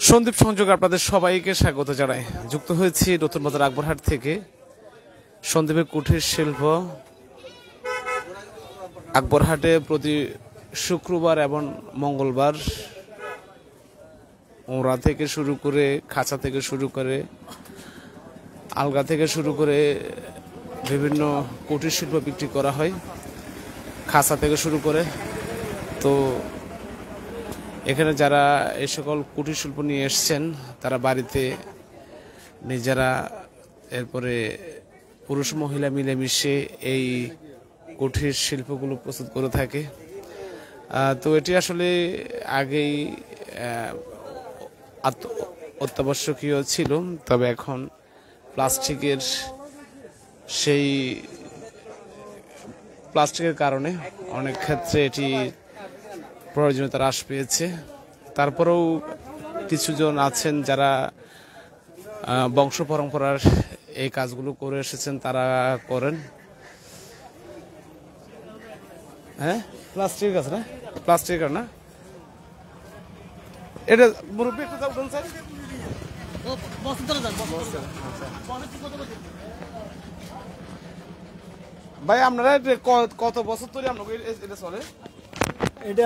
সন্দীপ সংযোগ আপনাদের সবাইকে স্বাগত জানাই। যুক্ত হয়েছি নতুন বাজার আকবরহাট থেকে। সন্দীপের কুঠির শিল্প আকবরহাটে প্রতি শুক্রবার এবং মঙ্গলবার ওরা থেকে শুরু করে খাঁচা থেকে শুরু করে আলগা থেকে শুরু করে বিভিন্ন কুটির শিল্প বিক্রি করা হয়, খাঁচা থেকে শুরু করে। তো এখানে যারা এই সকল কুটির শিল্প নিয়ে এসছেন তারা বাড়িতে নিজেরা এরপরে পুরুষ মহিলা মিলেমিশে এই কুটির শিল্পগুলো প্রস্তুত করে থাকে। তো এটি আসলে আগেই অত্যাবশ্যকীয় ছিল, তবে এখন প্লাস্টিকের কারণে অনেক ক্ষেত্রে এটি প্রয়োজনীয়তা হ্রাস পেয়েছে। তারপরেও কিছুজন আছেন যারা বংশ পরম্পরার এই কাজগুলো করে এসেছেন, তারা করেন। হ্যাঁ, প্লাস্টিকের কাজ না, প্লাস্টিকের না এটা মুরব্বী একটু উঠুন স্যার। ভাই আপনারা কত বছর ধরে আপনাকে এটা চলে? এটা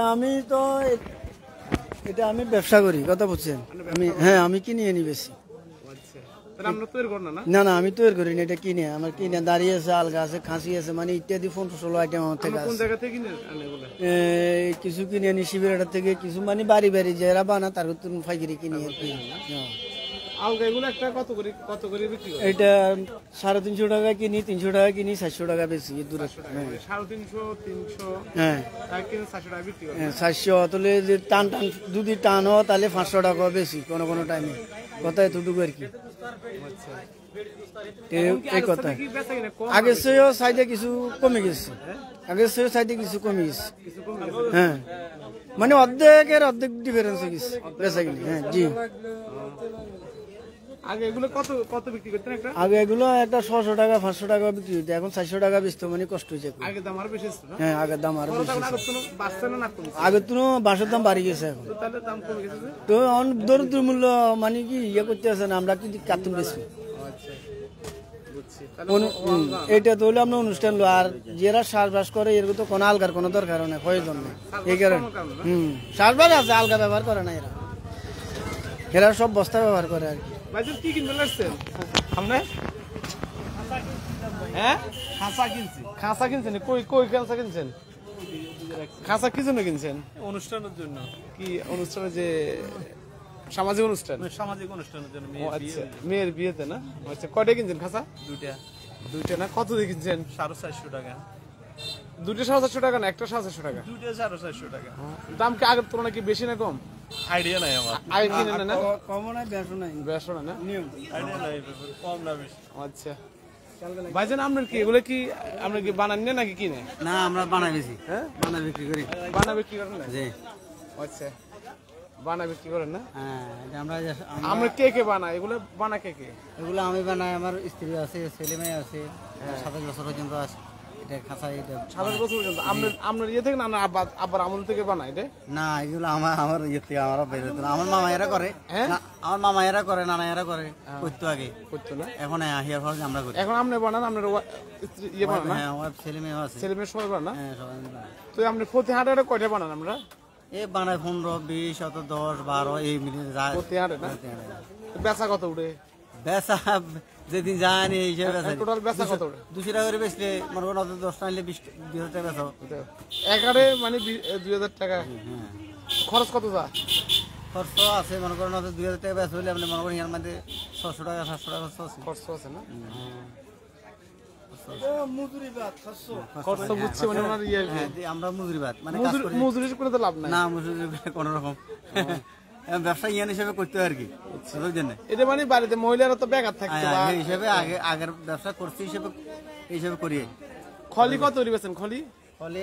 আমি ব্যবসা করি, কথা বলছেন। আমি কিনে আনি বেশি। না না, আমি তৈরি করি না, এটা কিনে। আমার কিনে দাঁড়িয়ে আছে, আলগা আছে, খাসি আছে, মানে ইত্যাদি 15-16 আইটেম আমার থেকে আছে। কিছু কিনে আনি শিবিরাটার থেকে, কিছু মানে বাড়ি বাড়ি যারা বানা তার ফাইকারি কিনে আর কি। এটা 350 টাকা কিনি, 300 টাকা কিনি, 400 টাকা বেশি দূরে। 400 তাহলে যে টান যদি টান হয় তাহলে 500 টাকা বেশি কোনো কোনো টাইমে। কথা এতটুকু আর কি। এই কথা আগের চেয়েও চাইতে কিছু কমে গেছে, হ্যাঁ, মানে অর্ধেক ডিফারেন্স হয়ে গেছে বেচা কিনে। হ্যাঁ জি, আগে এগুলো একটা 600 টাকা 500 টাকা বিক্রি হতো, এখন 400 টাকা বেচতো, মানে কষ্ট হয়েছে। হ্যাঁ, আগের দাম আরো বেশি। আগের তো বাঁশের দাম বাড়ি গেছে এখন। তো দরিদ্র মূল্য মানে কি ইয়ে করতে আছে না, আমরা কিন্তু কার্টুন বেশি। এটা তো হলে আমরা অনুষ্ঠান লো, আর যারা চাষবাস করে এর তো কোনো আলগার কোনো দরকার নেই, প্রয়োজন নেই। এই কারণে চাষবাস আছে, আলগা ব্যবহার করে না এরা সব বস্তা ব্যবহার করে আর কি। কি কিনবেন আসছেন সামনে? হ্যাঁ, খাঁচা কিনছেন। কই খাঁচা কিনছেন? খাঁচা কি জন্য কিনছেন? অনুষ্ঠানের জন্য। কি অনুষ্ঠানে? যে সামাজিক অনুষ্ঠান? সামাজিক অনুষ্ঠানের জন্য। আচ্ছা, মেয়ের বিয়েতে না? আচ্ছা, কয়টা কিনছেন খাঁচা? দুইটা না? কত দিয়ে কিনছেন? 450 টাকা। দুইটা 450 টাকা না, একটা 450 টাকা? দুইটা 450 টাকা। দাম কি আগের তুলনায় কি বেশি না কম? আইডিয়া নাই আমার। আগে কিনে না? কমও নাই, বেশও নাই, না? আইডিয়া নাই, কম না বেশি। আচ্ছা ভাইজান, আপনার কি এগুলো কি আপনার কি বানান না নাকি কিনে? না, আমরা বানাই বেশি। হ্যাঁ, বানা বিক্রি করি। বানা বিক্রি করেন না? জি। আচ্ছা, বানা বিক্রি করেন না? হ্যাঁ, আমরা কে বানাই এগুলো? বানা কে? এগুলো আমি বানাই, আমার স্ত্রী আছে, ছেলে মেয়ে আছে, 27 বছর পর্যন্ত আছে। এটা খাঁচা, এটা 27 বছর পর্যন্ত। আপনার ইয়ে থেকে না, আবার আমল থেকে বানাই? না, এগুলো আমার ইয়ে থেকে আমার আমার মামায়েরা করে। আমার মামায়েরা করে, নানায়েরা করে, করতো আগে, করতো না, এখন আহিয়া ফল আমরা করি। এখন আপনি বানান? আপনার ইয়ে বানান? হ্যাঁ, আমার ছেলে মেয়ে আছে। ছেলে মেয়ে সবাই বানান? হ্যাঁ, সবাই বানায়। তো আপনি প্রতি হাটে কয়টা বানান? আমরা বানাই 15, 20, 10, 12 এই মিনিট যায় প্রতি হাটে না? বেচা কত উঠে? বেচা যেদিন যায়নি এই হিসেবে টোটাল বেচা কত উঠে? 200 টাকা করে বেচলে মনে করেন 10 টাকা নিলে 20,000 টাকা বেচো। এক হাটে মানে 2000 টাকা। খরচ কত যা? খরচ আছে মনে করেন 2000 টাকা বেচ হইলে আপনি মনে করেন এর মধ্যে 600 টাকা 700 টাকা খরচ আছে না? আমরা মজুরি বাদ, মানে মজুরি করে তো লাভ নাই না, মজুরি কোন রকম ব্যবসা ইয়ান হিসেবে করতে হয় আর কি। এটা মানে বাড়িতে মহিলারা তো বেকার থাকতে হিসেবে আগের ব্যবসা করছি হিসেবে করি। খলি কত বেচেন? খলি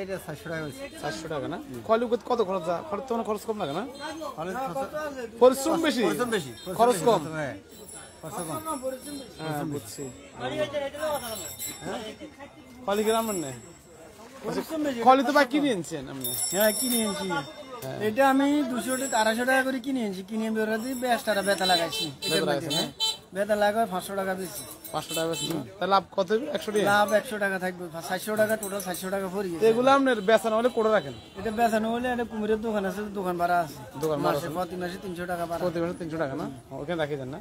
এটা 400 টাকা। 400 টাকা না? খলি কত খরচ? খরচ তো খরচ কম লাগে না? পরিশ্রম বেশি, খরচ কম। বুঝছি। খলি গ্রামের নেই? খলি তো বা কিনে এনেছেন আপনি? হ্যাঁ, কিনে এনেছি। এটা আমি 200 টাকা 250 টাকা করে কিনে এনেছি, কিনে বেরো দিয়ে বেশটারা বেতা লাগাইছি। বেতা লাগায় 500 টাকা বেশি। 500 টাকা বেশি। তাহলে লাভ কত হবে? 100 টাকা। লাভ 100 টাকা থাকবে, 400 টাকা টোটাল 400 টাকা পড়ে গেছে। এগুলো আপনার বেচানো হলে করে রাখেন? এটা বেচানো হলে এটা কুমিরের দোকান আছে, দোকান ভাড়া আছে, দোকান ভাড়া মাসে প্রতি মাসে 300 টাকা ভাড়া। প্রতি মাসে 300 টাকা না? ওখানে রাখি দেন না?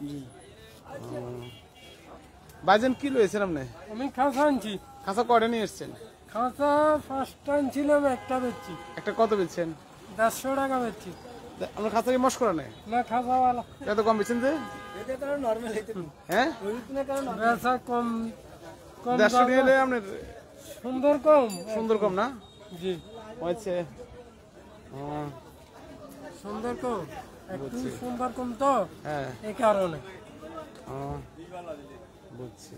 ভাইজান কি লয়েছেন আপনি? আমি খাসা আনছি। খাসা কয়টা নিয়ে এসেছেন? খাসা 5টা আনছিলাম, একটা বেচছি। একটা কত বেচছেন? 150 টাকা বেচছি। আমরা খাসা কি মশ করা নেই? না খাসাওয়ালা। এত কম বেচছেন যে? এটা কারণ নরমাল হইতে। হ্যাঁ? ওই না কারণ বেচা কম কম 150 টাকা হলে আপনার সুন্দর কম। সুন্দর কম না? জি হয়েছে। সুন্দর কম, একটু সুন্দর কম তো, হ্যাঁ এই কারণে। বুঝছি।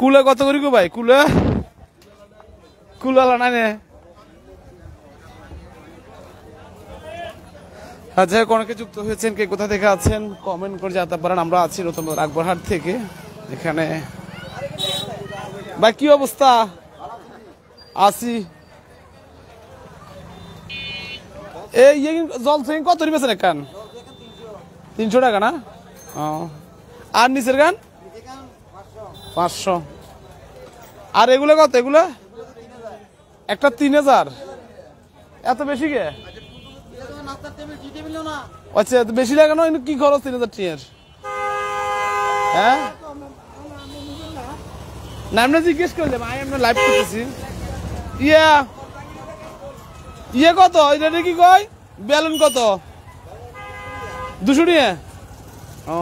কুলে কত করি গো ভাই? কুলে কুলালা নাই নে? আচ্ছা, অনেকে যুক্ত হয়েছেন, কে কোথা থেকে আছেন কমেন্ট করে জানাতে পারেন। আমরা আছি নতুন রাগবারহাট থেকে। এখানে ভাই কি অবস্থা? আছি। এই জল থেকে কত বেছেন এক কান? 300 টাকা না? আর নিচের গান 500। আর এগুলো কত? এগুলো একটা 3000। এত বেশি কে? আচ্ছা, এত বেশি লাগে না? কি খরচ 3000 টিয়ার? হ্যাঁ না, আমরা জিজ্ঞেস করলাম, আমরা লাইভ করতেছি। ইয়ে কত? এটা কি কয়? বেলুন কত? 200 টাকা। ও